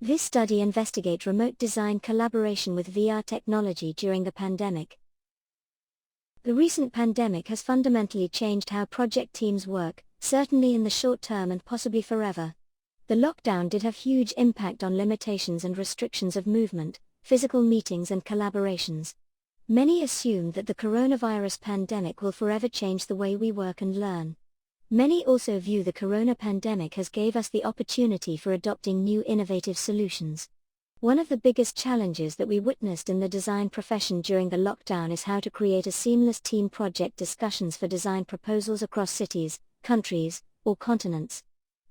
This study investigates remote design collaboration with VR technology during the pandemic. The recent pandemic has fundamentally changed how project teams work, certainly in the short term and possibly forever. The lockdown did have huge impact on limitations and restrictions of movement, physical meetings and collaborations. Many assume that the coronavirus pandemic will forever change the way we work and learn. Many also view the corona pandemic has gave us the opportunity for adopting new innovative solutions. One of the biggest challenges that we witnessed in the design profession during the lockdown is how to create a seamless team project discussions for design proposals across cities, countries, or continents.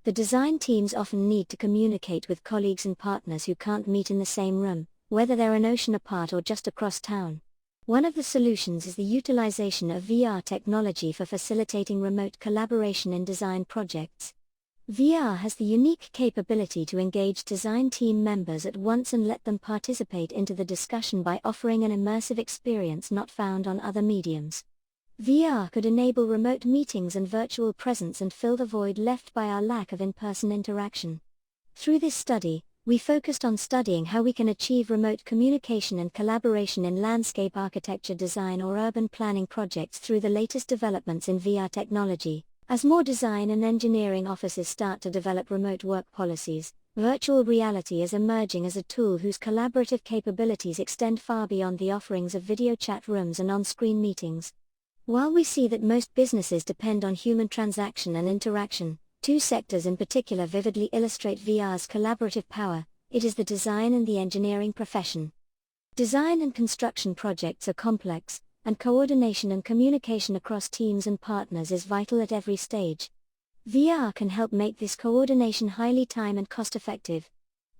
The design teams often need to communicate with colleagues and partners who can't meet in the same room, whether they're an ocean apart or just across town. One of the solutions is the utilization of VR technology for facilitating remote collaboration in design projects. VR has the unique capability to engage design team members at once and let them participate into the discussion by offering an immersive experience not found on other mediums. VR could enable remote meetings and virtual presence and fill the void left by our lack of in-person interaction. Through this study, we focused on studying how we can achieve remote communication and collaboration in landscape architecture design or urban planning projects through the latest developments in VR technology. As more design and engineering offices start to develop remote work policies, virtual reality is emerging as a tool whose collaborative capabilities extend far beyond the offerings of video chat rooms and on-screen meetings. While we see that most businesses depend on human transaction and interaction, two sectors in particular vividly illustrate VR's collaborative power. It is the design and the engineering profession. Design and construction projects are complex, and coordination and communication across teams and partners is vital at every stage. VR can help make this coordination highly time and cost-effective.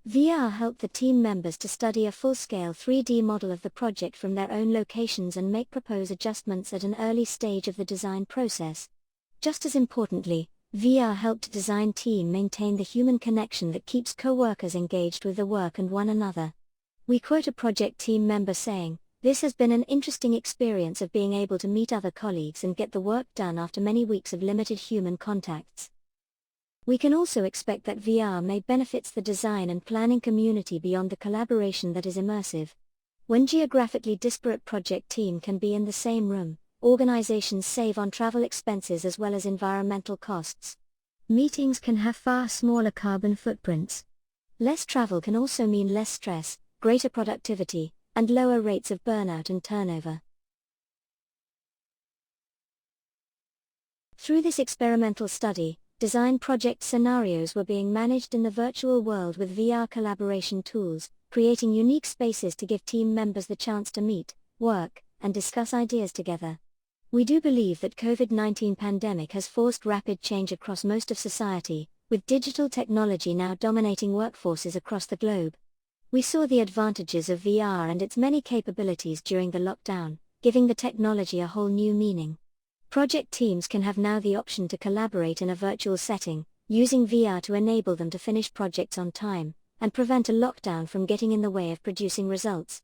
VR helped the team members to study a full-scale 3D model of the project from their own locations and make proposed adjustments at an early stage of the design process. Just as importantly, VR helped design team maintain the human connection that keeps co-workers engaged with the work and one another. We quote a project team member saying, "This has been an interesting experience of being able to meet other colleagues and get the work done after many weeks of limited human contacts." We can also expect that VR may benefit the design and planning community beyond the collaboration that is immersive. When geographically disparate project team can be in the same room, organizations save on travel expenses as well as environmental costs. Meetings can have far smaller carbon footprints. Less travel can also mean less stress, greater productivity, and lower rates of burnout and turnover. Through this experimental study, design project scenarios were being managed in the virtual world with VR collaboration tools, creating unique spaces to give team members the chance to meet, work, and discuss ideas together. We do believe that COVID-19 pandemic has forced rapid change across most of society, with digital technology now dominating workforces across the globe. We saw the advantages of VR and its many capabilities during the lockdown, giving the technology a whole new meaning. Project teams can have now the option to collaborate in a virtual setting, using VR to enable them to finish projects on time, and prevent a lockdown from getting in the way of producing results.